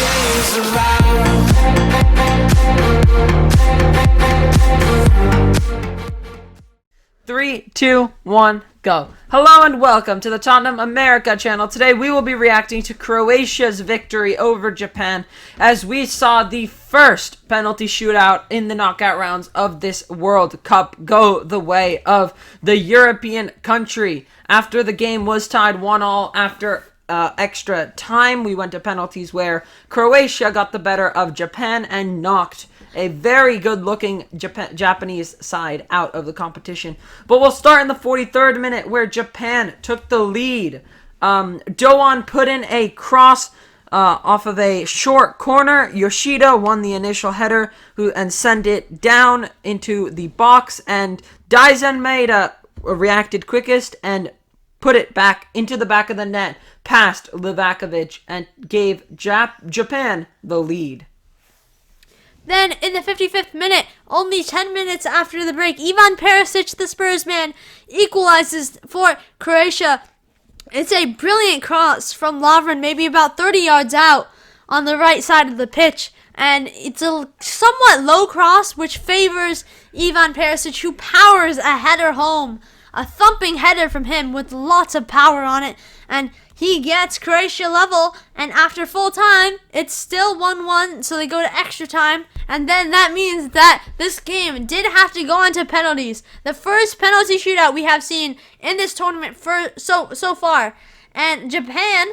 days around. 3, 2, 1, go. Hello and welcome to the Tottenham America channel. Today we will be reacting to Croatia's victory over Japan as we saw the first penalty shootout in the knockout rounds of this World Cup go the way of the European country. After the game was tied 1-1 after extra time, we went to penalties where Croatia got the better of Japan and knocked a very good-looking Japanese side out of the competition. But we'll start in the 43rd minute where Japan took the lead. Doan put in a cross off of a short corner. Yoshida won the initial header and sent it down into the box. And Daisen Maeda reacted quickest and put it back into the back of the net past Livakovic and gave Japan the lead. Then, in the 55th minute, only 10 minutes after the break, Ivan Perisic, the Spurs man, equalizes for Croatia. It's a brilliant cross from Lovren, maybe about 30 yards out on the right side of the pitch. And it's a somewhat low cross, which favors Ivan Perisic, who powers a header home. A thumping header from him with lots of power on it. And he gets Croatia level, and after full time, it's still 1-1, so they go to extra time. And then that means that this game did have to go on to penalties. The first penalty shootout we have seen in this tournament so far. And Japan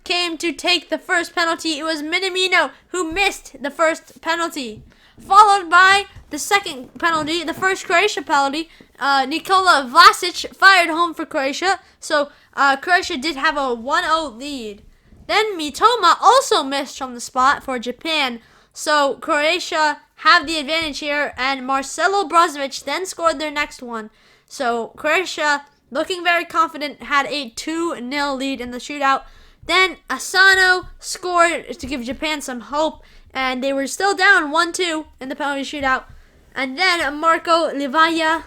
came to take the first penalty. It was Minamino who missed the first penalty. Followed by the second penalty, the first Croatia penalty. Nikola Vlasic fired home for Croatia. So Croatia did have a 1-0 lead. Then Mitoma also missed from the spot for Japan. So Croatia have the advantage here, and Marcelo Brozovic then scored their next one. So Croatia, looking very confident, had a 2-0 lead in the shootout. Then Asano scored to give Japan some hope, and they were still down 1-2 in the penalty shootout. And then Marco Livaya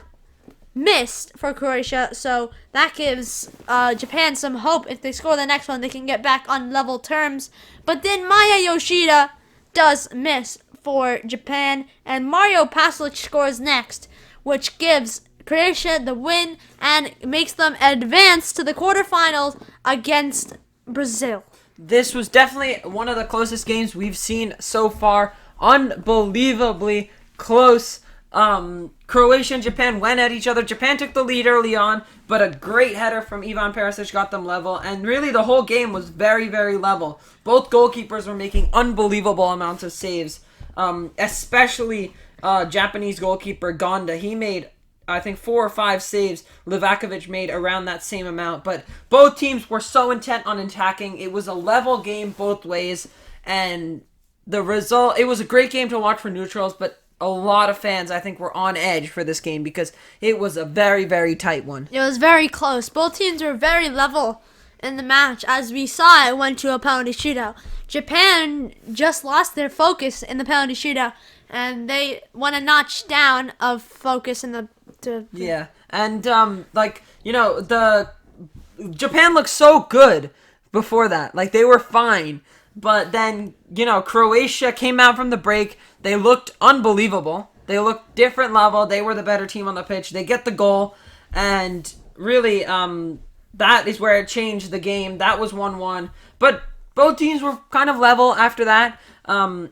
missed for Croatia, so that gives Japan some hope. If they score the next one, they can get back on level terms. But then Maya Yoshida does miss for Japan, and Mario Pasalic scores next, which gives Croatia the win and makes them advance to the quarterfinals against Brazil. This was definitely one of the closest games we've seen so far. Unbelievably close. Croatia and Japan went at each other. Japan took the lead early on, but a great header from Ivan Perisic got them level. And really, the whole game was very, very level. Both goalkeepers were making unbelievable amounts of saves, especially Japanese goalkeeper Gonda. He made, I think, 4 or 5 saves. Livakovic made around that same amount. But both teams were so intent on attacking. It was a level game both ways. And the result, it was a great game to watch for neutrals, but a lot of fans, I think, were on edge for this game because it was a very, very tight one. It was very close. Both teams were very level in the match. As we saw, it went to a penalty shootout. Japan just lost their focus in the penalty shootout, and they went a notch down of focus in the... Yeah, and, the Japan looked so good before that. Like, they were fine. But then, Croatia came out from the break. They looked unbelievable. They looked different level. They were the better team on the pitch. They get the goal. And really, that is where it changed the game. That was 1-1. But both teams were kind of level after that.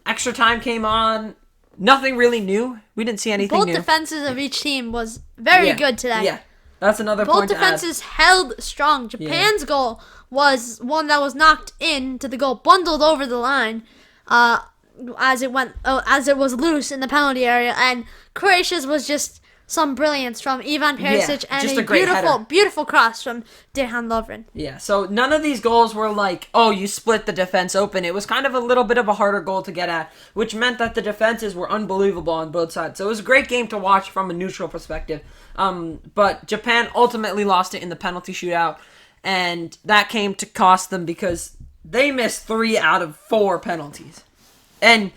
Extra time came on. Nothing really new. We didn't see anything new. Both defenses of each team was very good today. Yeah, that's another point to add. Both defenses held strong. Japan's goal was one that was knocked into the goal, bundled over the line as it was loose in the penalty area, and Croatia's was just some brilliance from Ivan Perisic and a beautiful cross from Dejan Lovren. Yeah, so none of these goals were like, oh, you split the defense open. It was kind of a little bit of a harder goal to get at, which meant that the defenses were unbelievable on both sides. So it was a great game to watch from a neutral perspective. But Japan ultimately lost it in the penalty shootout. And that came to cost them because they missed 3 out of 4 penalties. And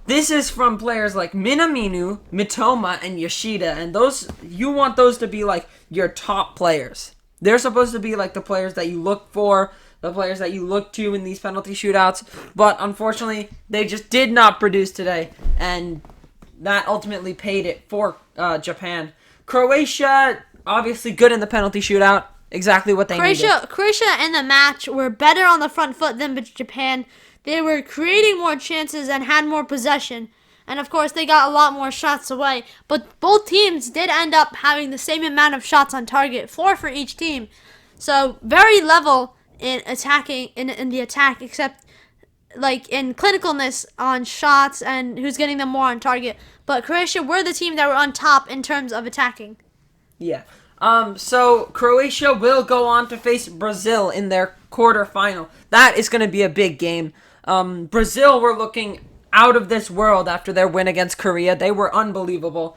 this is from players like Minamino, Mitoma, and Yoshida. And those, you want those to be like your top players. They're supposed to be like the players that you look for the players that you look to in these penalty shootouts. But unfortunately, they just did not produce today, and that ultimately paid it for Japan. Croatia, obviously good in the penalty shootout. Exactly what they needed. Croatia in the match were better on the front foot than Japan. They were creating more chances and had more possession. And, of course, they got a lot more shots away. But both teams did end up having the same amount of shots on target, 4 for each team. So, very level in attacking in the attack, except, like, in clinicalness on shots and who's getting them more on target. But Croatia were the team that were on top in terms of attacking. Yeah. So Croatia will go on to face Brazil in their quarterfinal. That is going to be a big game. Brazil were looking out of this world after their win against Korea. They were unbelievable.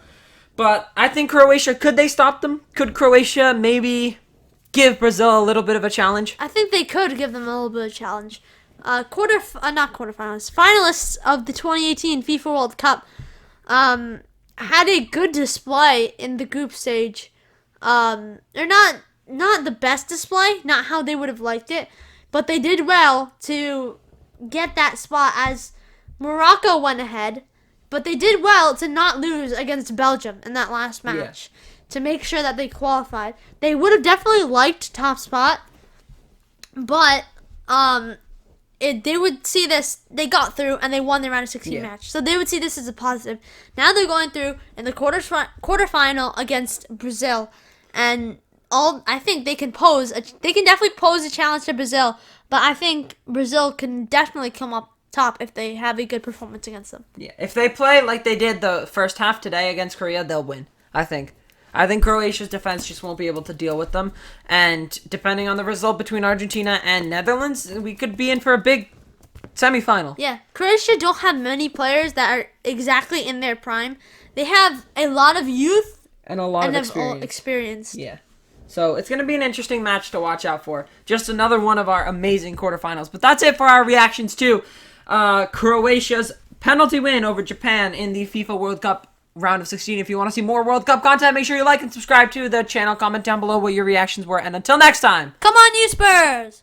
But I think Croatia, could they stop them? Could Croatia maybe give Brazil a little bit of a challenge? I think they could give them a little bit of a challenge. Not quarterfinals. Finalists of the 2018 FIFA World Cup had a good display in the group stage. They're not the best display, not how they would have liked it, but they did well to get that spot as Morocco went ahead, but they did well to not lose against Belgium in that last match to make sure that they qualified. They would have definitely liked top spot, but they would see this, they got through and they won the round of 16 match. So they would see this as a positive. Now they're going through in the quarterfinal against Brazil. And I think they can definitely pose a challenge to Brazil, but I think Brazil can definitely come up top if they have a good performance against them. Yeah, if they play like they did the first half today against Korea, they'll win, I think. I think Croatia's defense just won't be able to deal with them. And depending on the result between Argentina and Netherlands, we could be in for a big semifinal. Yeah, Croatia don't have many players that are exactly in their prime. They have a lot of youth and a lot of experience. Yeah. So it's going to be an interesting match to watch out for. Just another one of our amazing quarterfinals. But that's it for our reactions to Croatia's penalty win over Japan in the FIFA World Cup round of 16. If you want to see more World Cup content, make sure you like and subscribe to the channel. Comment down below what your reactions were. And until next time. Come on, you Spurs!